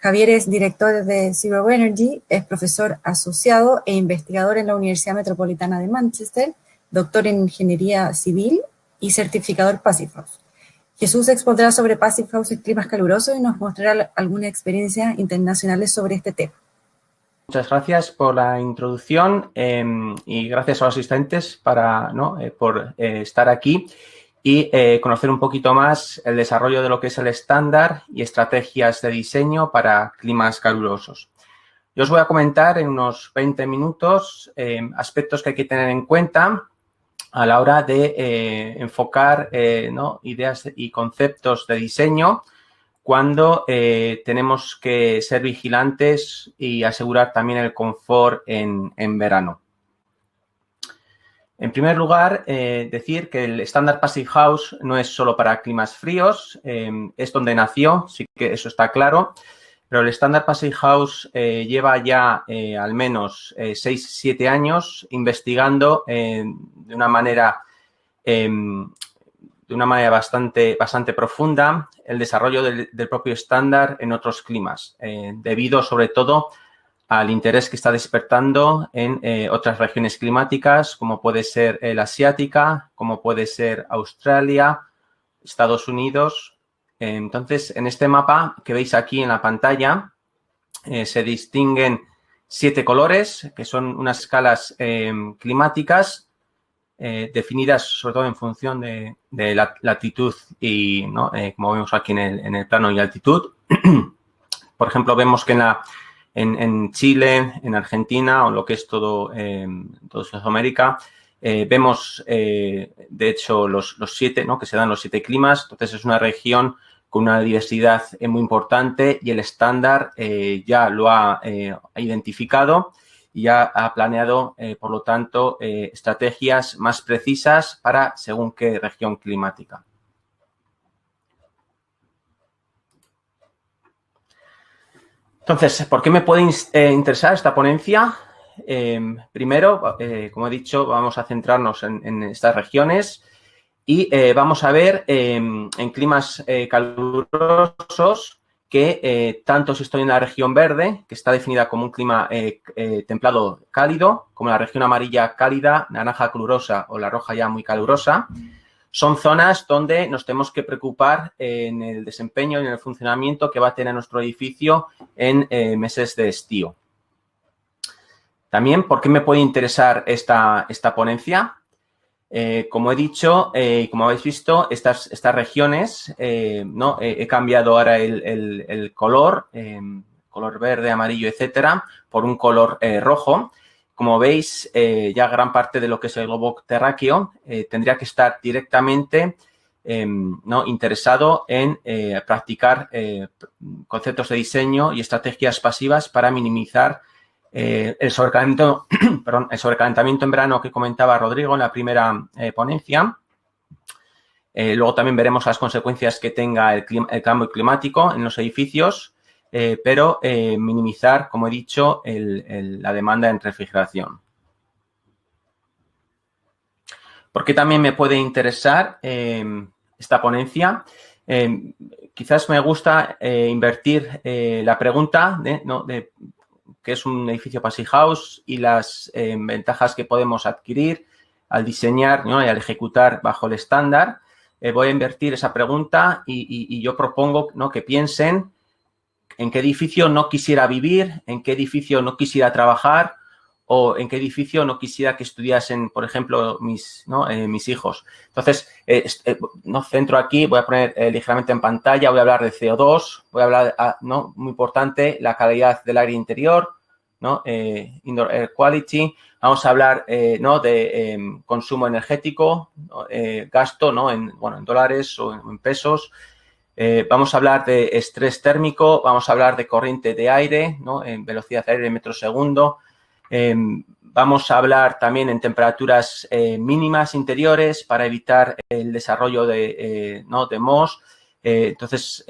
Javier es director de Zero Energy, es profesor asociado e investigador en la Universidad Metropolitana de Manchester, doctor en Ingeniería Civil y certificador Passive House. Jesús expondrá sobre Passive House en climas calurosos y nos mostrará algunas experiencias internacionales sobre este tema. Muchas gracias por la introducción y gracias a los asistentes por estar aquí y conocer un poquito más el desarrollo de lo que es el estándar y estrategias de diseño para climas calurosos. Yo os voy a comentar en unos 20 minutos aspectos que hay que tener en cuenta a la hora de enfocar ideas y conceptos de diseño cuando tenemos que ser vigilantes y asegurar también el confort en verano. En primer lugar, decir que el estándar Passive House no es solo para climas fríos, es donde nació, sí que eso está claro, pero el estándar Passive House lleva ya al menos 6-7 años investigando de una manera bastante profunda el desarrollo del propio estándar en otros climas, debido sobre todo al interés que está despertando en otras regiones climáticas, como puede ser la asiática, como puede ser Australia, Estados Unidos. Entonces, en este mapa que veis aquí en la pantalla, se distinguen 7 colores, que son unas escalas climáticas definidas sobre todo en función de la latitud y, como vemos aquí en el plano y altitud. Por ejemplo, vemos que en Chile, en Argentina o lo que es todo Sudamérica, vemos, de hecho, los 7, que se dan los 7 climas. Entonces, es una región con una diversidad muy importante y el estándar ya lo ha identificado y ya ha planeado, por lo tanto, estrategias más precisas para según qué región climática. Entonces, ¿por qué me puede interesar esta ponencia? Primero, como he dicho, vamos a centrarnos en estas regiones y vamos a ver en climas calurosos que tanto si estoy en la región verde, que está definida como un clima templado cálido, como la región amarilla cálida, naranja calurosa o la roja ya muy calurosa, son zonas donde nos tenemos que preocupar en el desempeño y en el funcionamiento que va a tener nuestro edificio en meses de estío. También, ¿por qué me puede interesar esta ponencia? Como he dicho y como habéis visto, estas regiones, he cambiado ahora el color, color verde, amarillo, etcétera, por un color rojo. Como veis, ya gran parte de lo que es el globo terráqueo tendría que estar directamente interesado en practicar conceptos de diseño y estrategias pasivas para minimizar el sobrecalentamiento en verano que comentaba Rodrigo en la primera ponencia. Luego también veremos las consecuencias que tenga el cambio climático en los edificios, pero minimizar, como he dicho, la demanda en refrigeración. ¿Por qué también me puede interesar esta ponencia? Quizás me gusta invertir la pregunta de qué es un edificio Passive House y las ventajas que podemos adquirir al diseñar y al ejecutar bajo el estándar. Voy a invertir esa pregunta y yo propongo que piensen en qué edificio no quisiera vivir, en qué edificio no quisiera trabajar o en qué edificio no quisiera que estudiasen, por ejemplo, mis hijos. Entonces, centro aquí, voy a poner ligeramente en pantalla, voy a hablar de CO2, voy a hablar, muy importante, la calidad del aire interior, indoor air quality. Vamos a hablar, de consumo energético, gasto, en dólares o en pesos. Vamos a hablar de estrés térmico, vamos a hablar de corriente de aire, en velocidad de aire en metros segundo. Vamos a hablar también en temperaturas mínimas interiores para evitar el desarrollo de MOS. Entonces,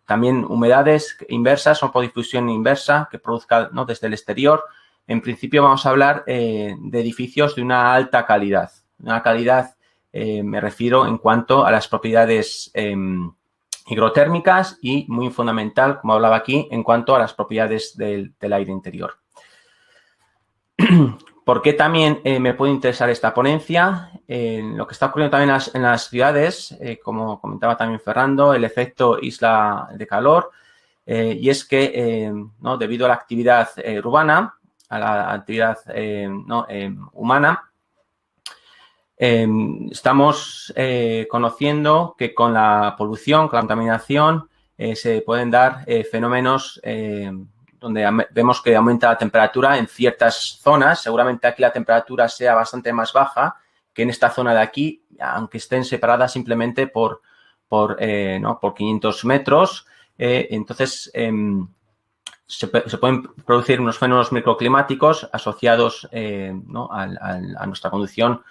también humedades inversas o por difusión inversa que produzca desde el exterior. En principio vamos a hablar de edificios de una alta calidad. Una calidad, me refiero en cuanto a las propiedades higrotérmicas y muy fundamental, como hablaba aquí, en cuanto a las propiedades del aire interior. ¿Por qué también me puede interesar esta ponencia? Lo que está ocurriendo también en las ciudades, como comentaba también Fernando, el efecto isla de calor, y es que ¿no? Debido a la actividad urbana, a la actividad humana, estamos conociendo que con la polución, con la contaminación, se pueden dar fenómenos donde vemos que aumenta la temperatura en ciertas zonas. Seguramente aquí la temperatura sea bastante más baja que en esta zona de aquí, aunque estén separadas simplemente por 500 metros. Entonces, se pueden producir unos fenómenos microclimáticos asociados a nuestra conducción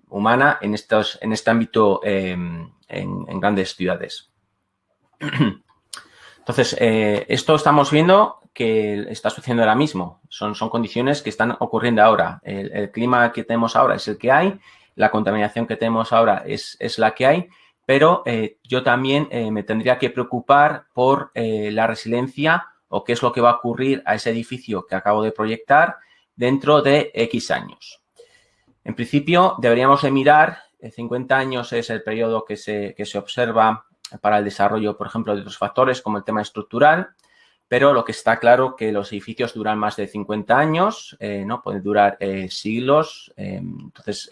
humana en este ámbito en grandes ciudades. Entonces, esto estamos viendo que está sucediendo ahora mismo. Son condiciones que están ocurriendo ahora. El clima que tenemos ahora es el que hay, la contaminación que tenemos ahora es la que hay, pero yo también me tendría que preocupar por la resiliencia o qué es lo que va a ocurrir a ese edificio que acabo de proyectar dentro de X años. En principio, deberíamos de mirar, 50 años es el periodo que se observa para el desarrollo, por ejemplo, de otros factores como el tema estructural, pero lo que está claro que los edificios duran más de 50 años, ¿no? Pueden durar siglos. Entonces,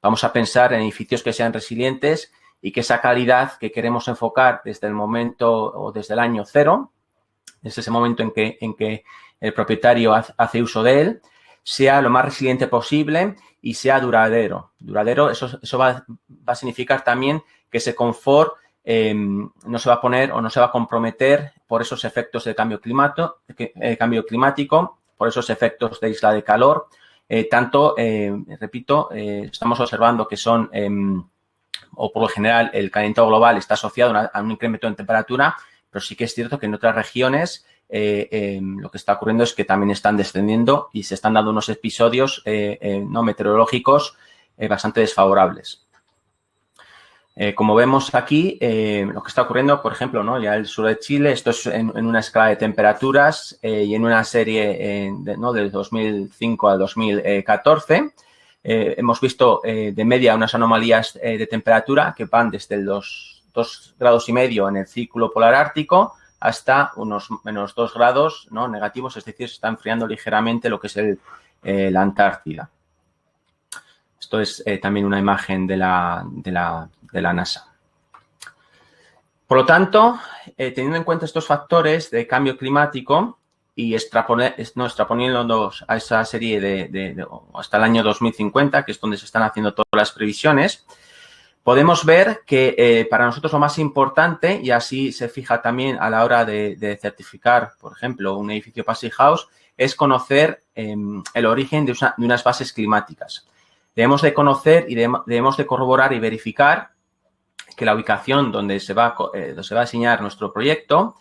vamos a pensar en edificios que sean resilientes y que esa calidad que queremos enfocar desde el momento o desde el año cero, desde ese momento en que el propietario hace uso de él, sea lo más resiliente posible y sea duradero. Duradero, eso va a significar también que ese confort no se va a poner o no se va a comprometer por esos efectos de cambio climático, por esos efectos de isla de calor. Repito, estamos observando que son, o por lo general, el calentamiento global está asociado a un incremento en temperatura, pero sí que es cierto que en otras regiones lo que está ocurriendo es que también están descendiendo y se están dando unos episodios no meteorológicos bastante desfavorables. Como vemos aquí, lo que está ocurriendo, por ejemplo, ¿no? Ya el sur de Chile, esto es en una escala de temperaturas y en una serie del 2005 al 2014. Hemos visto de media unas anomalías de temperatura que van desde los 2,5 grados en el círculo polar ártico hasta unos menos 2 grados, ¿no? Negativos, es decir, se está enfriando ligeramente lo que es la Antártida. Esto es también una imagen de la NASA. Por lo tanto, teniendo en cuenta estos factores de cambio climático y extraponiéndonos a esa serie hasta el año 2050, que es donde se están haciendo todas las previsiones, podemos ver que para nosotros lo más importante, y así se fija también a la hora de certificar, por ejemplo, un edificio Passive House, es conocer el origen de unas bases climáticas. Debemos de conocer y debemos de corroborar y verificar que la ubicación donde se va a diseñar nuestro proyecto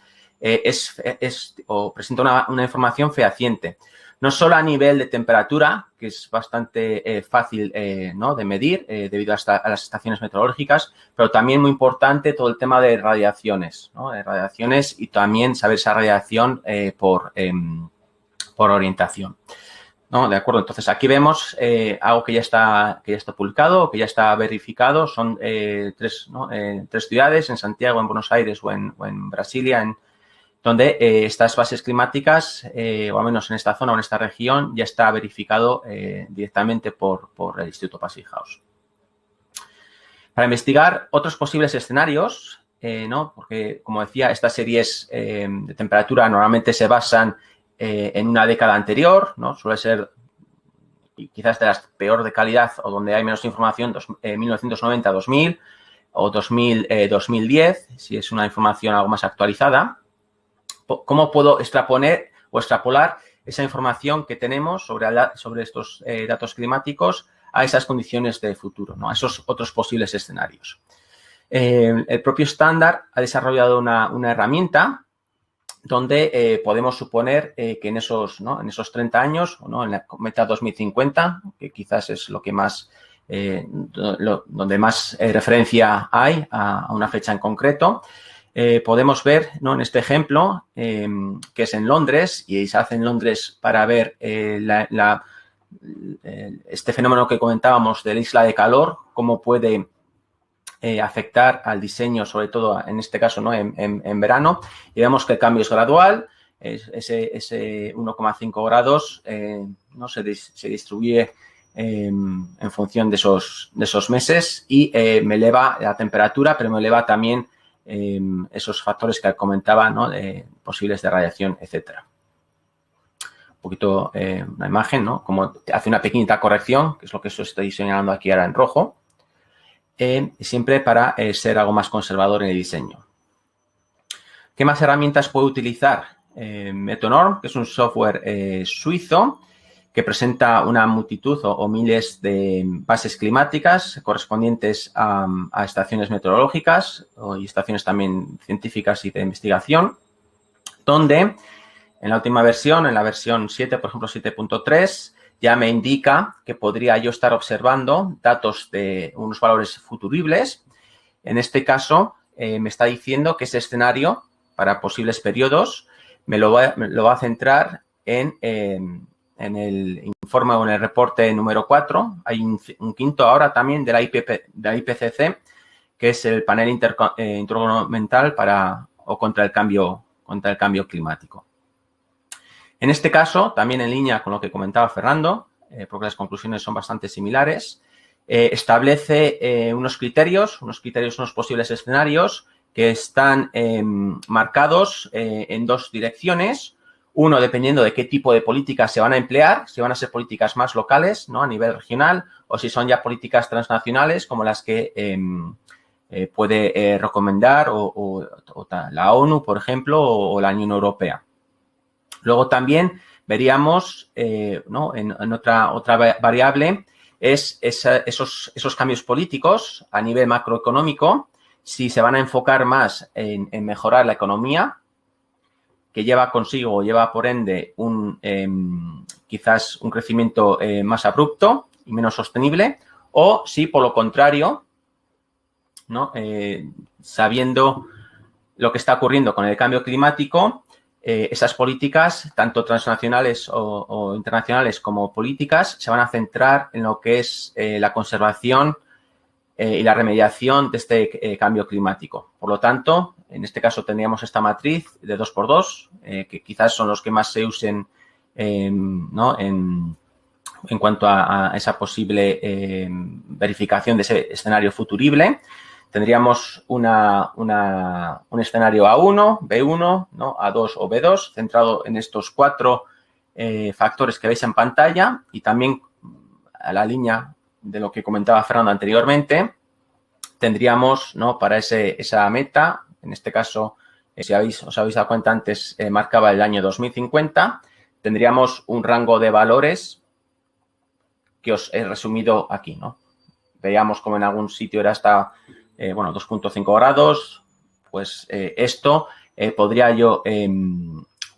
presenta una información fehaciente. No solo a nivel de temperatura, que es bastante fácil de medir debido a las estaciones meteorológicas, pero también muy importante todo el tema de radiaciones, ¿no? De radiaciones y también saber esa radiación por orientación. ¿No? De acuerdo, entonces aquí vemos algo que ya está publicado, que ya está verificado. Son tres ciudades, en Santiago, en Buenos Aires o en Brasilia, donde estas bases climáticas, o al menos en esta zona o en esta región, ya está verificado directamente por el Instituto Passive House. Para investigar otros posibles escenarios, porque, como decía, estas series de temperatura normalmente se basan en una década anterior, ¿no? Suele ser quizás de las peor de calidad o donde hay menos información, 1990-2000 o 2010, si es una información algo más actualizada. ¿Cómo puedo extrapolar esa información que tenemos sobre estos datos climáticos a esas condiciones de futuro, ¿no? A esos otros posibles escenarios? El propio estándar ha desarrollado una herramienta donde podemos suponer que en esos 30 años, ¿no? En la meta 2050, que quizás es lo que más donde más referencia hay a una fecha en concreto. Podemos ver, ¿no?, en este ejemplo, que es en Londres, y se hace en Londres para ver este fenómeno que comentábamos de la isla de calor, cómo puede afectar al diseño, sobre todo en este caso, ¿no?, en verano, y vemos que el cambio es gradual. Ese 1,5 grados ¿no?, se distribuye en función de esos meses y me eleva la temperatura, pero me eleva también esos factores que comentaba, ¿no?, posibles de radiación, etcétera. Un poquito una imagen, ¿no?, como hace una pequeñita corrección, que es lo que estoy señalando aquí ahora en rojo, siempre para ser algo más conservador en el diseño. ¿Qué más herramientas puedo utilizar? Metonorm, que es un software suizo que presenta una multitud o miles de bases climáticas correspondientes a estaciones meteorológicas y estaciones también científicas y de investigación, donde en la última versión, en la versión 7, por ejemplo 7.3, ya me indica que podría yo estar observando datos de unos valores futuribles. En este caso, me está diciendo que ese escenario para posibles periodos me lo va a centrar en el informe o en el reporte número 4. Hay un quinto ahora también de la IPCC, que es el panel intergubernamental contra el cambio climático. En este caso, también en línea con lo que comentaba Fernando, porque las conclusiones son bastante similares, establece unos posibles escenarios que están marcados en dos direcciones. Uno, dependiendo de qué tipo de políticas se van a emplear, si van a ser políticas más locales, ¿no?, a nivel regional, o si son ya políticas transnacionales como las que puede recomendar la ONU, por ejemplo, o la Unión Europea. Luego también veríamos, ¿no?, en otra variable, es esos cambios políticos a nivel macroeconómico, si se van a enfocar más en mejorar la economía, que lleva consigo o lleva por ende quizás un crecimiento más abrupto y menos sostenible, o si por lo contrario, ¿no?, sabiendo lo que está ocurriendo con el cambio climático, esas políticas, tanto transnacionales o internacionales como políticas, se van a centrar en lo que es la conservación y la remediación de este cambio climático. Por lo tanto, en este caso tendríamos esta matriz de 2×2, que quizás son los que más se usen, ¿no?, en cuanto a esa posible verificación de ese escenario futurible. Tendríamos un escenario A1, B1, ¿no?, A2 o B2, centrado en estos 4 factores que veis en pantalla, y también a la línea de lo que comentaba Fernando anteriormente, tendríamos, ¿no?, para esa meta, en este caso, si os habéis dado cuenta antes, marcaba el año 2050, tendríamos un rango de valores que os he resumido aquí, ¿no? Veíamos como en algún sitio era hasta 2,5 grados, pues esto podría yo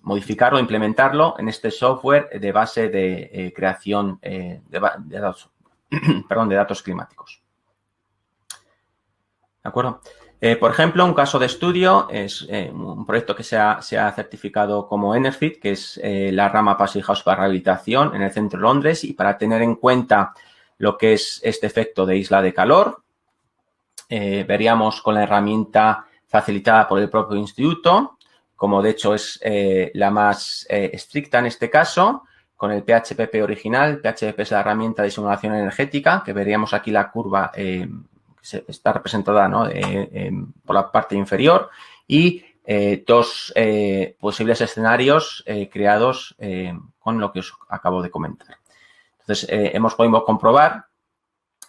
modificarlo, implementarlo en este software de base de creación de datos climáticos. ¿De acuerdo? Por ejemplo, un caso de estudio es un proyecto que se ha certificado como EnerPHit, que es la rama Passive House para rehabilitación en el centro de Londres, y para tener en cuenta lo que es este efecto de isla de calor, veríamos con la herramienta facilitada por el propio instituto, como de hecho es la más estricta en este caso, con el PHPP original. PHPP es la herramienta de simulación energética, que veríamos aquí la curva está representada, ¿no?, por la parte inferior, y 2 posibles escenarios creados con lo que os acabo de comentar. Entonces, hemos podido comprobar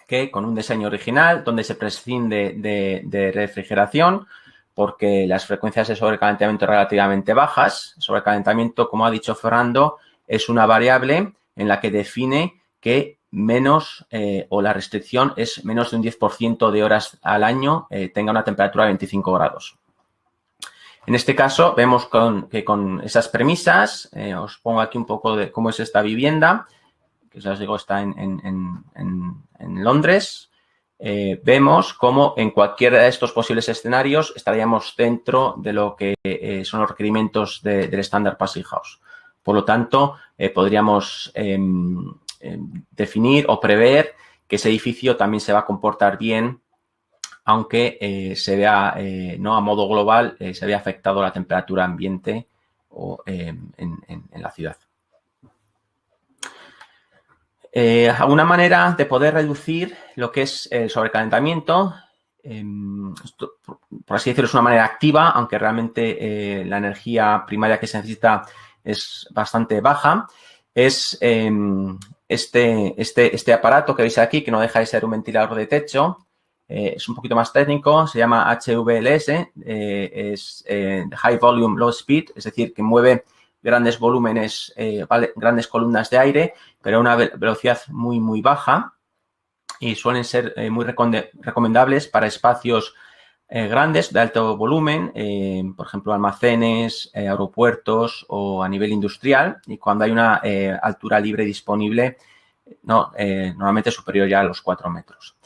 que con un diseño original, donde se prescinde de refrigeración, porque las frecuencias de sobrecalentamiento relativamente bajas. Sobrecalentamiento, como ha dicho Fernando, es una variable en la que define que menos o la restricción es menos de un 10% de horas al año tenga una temperatura de 25 grados. En este caso, vemos que con esas premisas, os pongo aquí un poco de cómo es esta vivienda, que os digo está en en Londres, vemos cómo en cualquiera de estos posibles escenarios estaríamos dentro de lo que son los requerimientos del estándar Passivhaus House. Por lo tanto, podríamos definir o prever que ese edificio también se va a comportar bien, aunque se vea, no a modo global, se vea afectado la temperatura ambiente o, en la ciudad. Alguna manera de poder reducir lo que es el sobrecalentamiento, esto, por así decirlo, es una manera activa, aunque realmente la energía primaria que se necesita es bastante baja, es este aparato que veis aquí, que no deja de ser un ventilador de techo. Es un poquito más técnico, se llama HVLS, es High Volume Low Speed, es decir, que mueve grandes volúmenes, grandes columnas de aire, pero a una velocidad muy, muy baja, y suelen ser muy recomendables para espacios grandes de alto volumen, por ejemplo, almacenes, aeropuertos o a nivel industrial, y cuando hay una altura libre disponible, normalmente superior ya a los 4 metros.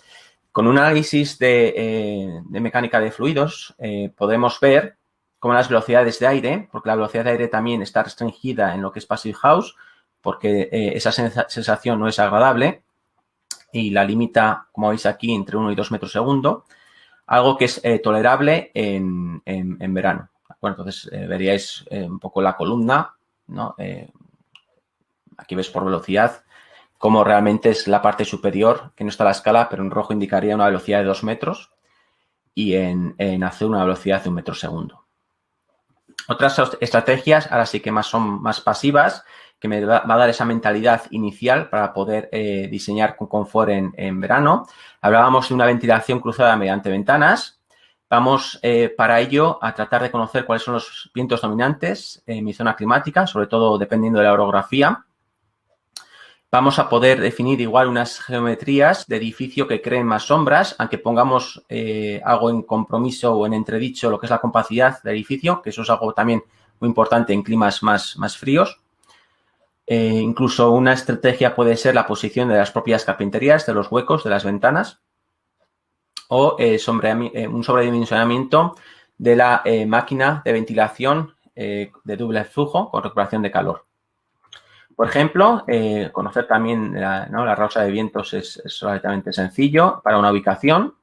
Con un análisis de mecánica de fluidos podemos ver cómo las velocidades de aire, porque la velocidad de aire también está restringida en lo que es Passivhaus, porque esa sensación no es agradable y la limita, como veis aquí, entre 1 y 2 metros segundo, algo que es tolerable en verano. Bueno, entonces veríais un poco la columna, ¿no? Aquí ves por velocidad cómo realmente es la parte superior, que no está a la escala, pero en rojo indicaría una velocidad de 2 metros y en azul una velocidad de 1 metro segundo. Otras estrategias, ahora sí que son más pasivas, que me va a dar esa mentalidad inicial para poder diseñar con confort en verano. Hablábamos de una ventilación cruzada mediante ventanas. Vamos para ello a tratar de conocer cuáles son los vientos dominantes en mi zona climática, sobre todo dependiendo de la orografía. Vamos a poder definir igual unas geometrías de edificio que creen más sombras, aunque pongamos algo en compromiso o en entredicho lo que es la compacidad del edificio, que eso es algo también muy importante en climas más fríos. Incluso una estrategia puede ser la posición de las propias carpinterías, de los huecos, de las ventanas, o un sobredimensionamiento de la máquina de ventilación de doble flujo con recuperación de calor. Por ejemplo, conocer también la rosa de vientos es relativamente sencillo para una ubicación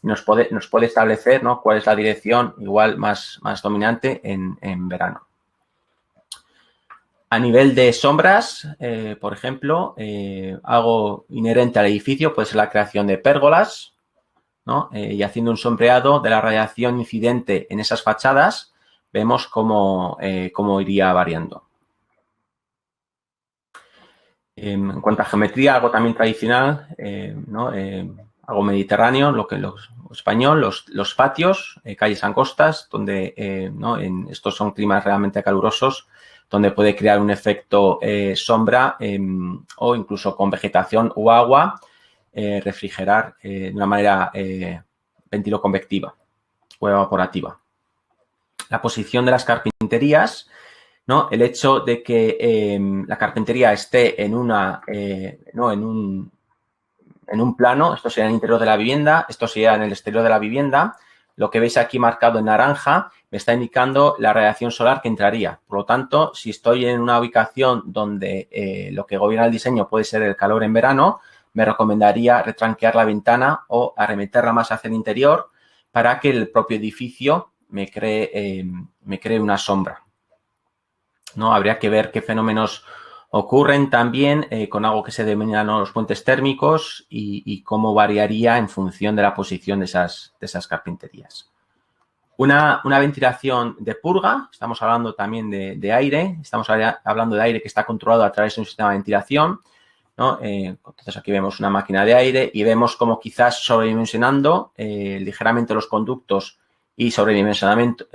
y nos puede establecer, ¿no?, cuál es la dirección igual más dominante en verano. A nivel de sombras, por ejemplo, algo inherente al edificio puede ser la creación de pérgolas, ¿no? Y haciendo un sombreado de la radiación incidente en esas fachadas, vemos cómo iría variando. En cuanto a geometría, algo también tradicional, ¿no? Algo mediterráneo, lo español, los patios, calles angostas, donde ¿no?, estos son climas realmente calurosos, donde puede crear un efecto sombra o incluso con vegetación o agua, refrigerar de una manera ventiloconvectiva o evaporativa. La posición de las carpinterías, ¿no? El hecho de que la carpintería esté en un plano, esto sería en el interior de la vivienda, esto sería en el exterior de la vivienda. Lo que veis aquí marcado en naranja me está indicando la radiación solar que entraría. Por lo tanto, si estoy en una ubicación donde lo que gobierna el diseño puede ser el calor en verano, me recomendaría retranquear la ventana o arremeterla más hacia el interior para que el propio edificio me cree una sombra, ¿no? Habría que ver qué fenómenos ocurren también con algo que se denominan los puentes térmicos y cómo variaría en función de la posición de esas carpinterías. Una ventilación de purga, estamos hablando también de aire, estamos hablando de aire que está controlado a través de un sistema de ventilación, ¿no? Entonces aquí vemos una máquina de aire y vemos como quizás sobredimensionando ligeramente los conductos y sobredimensionando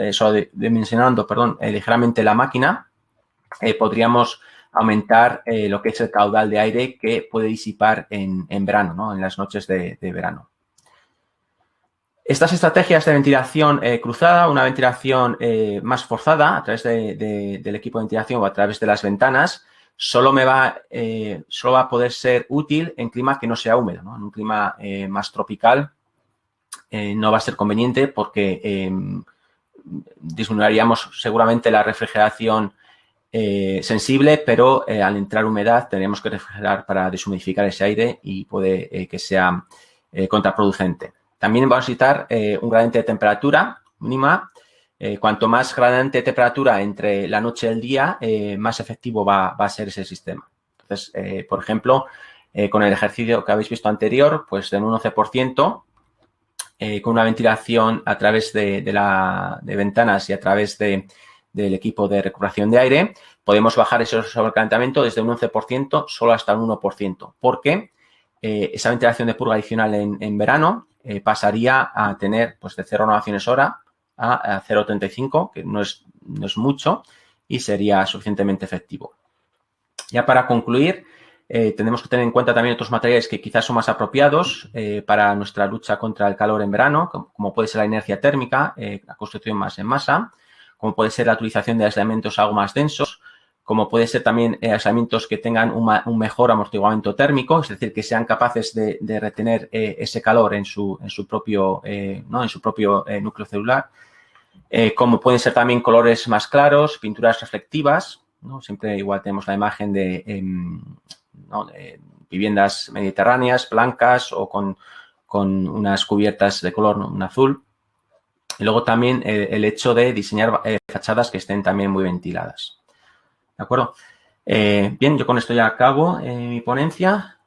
ligeramente la máquina, podríamos aumentar lo que es el caudal de aire que puede disipar en verano, ¿no?, en las noches de verano. Estas estrategias de ventilación cruzada, una ventilación más forzada a través del equipo de ventilación o a través de las ventanas, solo va a poder ser útil en clima que no sea húmedo, ¿no? En un clima más tropical no va a ser conveniente porque disminuiríamos seguramente la refrigeración sensible, pero al entrar humedad tenemos que refrigerar para deshumidificar ese aire y puede que sea contraproducente. También vamos a necesitar un gradiente de temperatura mínima. Cuanto más gradiente de temperatura entre la noche y el día, más efectivo va a ser ese sistema. Entonces, por ejemplo, con el ejercicio que habéis visto anterior, pues en un 11%, con una ventilación a través de ventanas y a través del equipo de recuperación de aire, podemos bajar ese sobrecalentamiento desde un 11% solo hasta un 1%, porque esa ventilación de purga adicional en verano pasaría a tener pues de 0 renovaciones hora a 0,35, que no es mucho y sería suficientemente efectivo. Ya para concluir, tenemos que tener en cuenta también otros materiales que quizás son más apropiados para nuestra lucha contra el calor en verano, como puede ser la inercia térmica, la construcción más en masa, como puede ser la utilización de aislamientos algo más densos, como puede ser también aislamientos que tengan un mejor amortiguamiento térmico, es decir, que sean capaces de retener ese calor en su propio núcleo celular, como pueden ser también colores más claros, pinturas reflectivas, ¿no? Siempre igual tenemos la imagen de viviendas mediterráneas, blancas o con unas cubiertas de color, ¿no? Un azul. Y luego también el hecho de diseñar fachadas que estén también muy ventiladas. ¿De acuerdo? Bien, yo con esto ya acabo mi ponencia.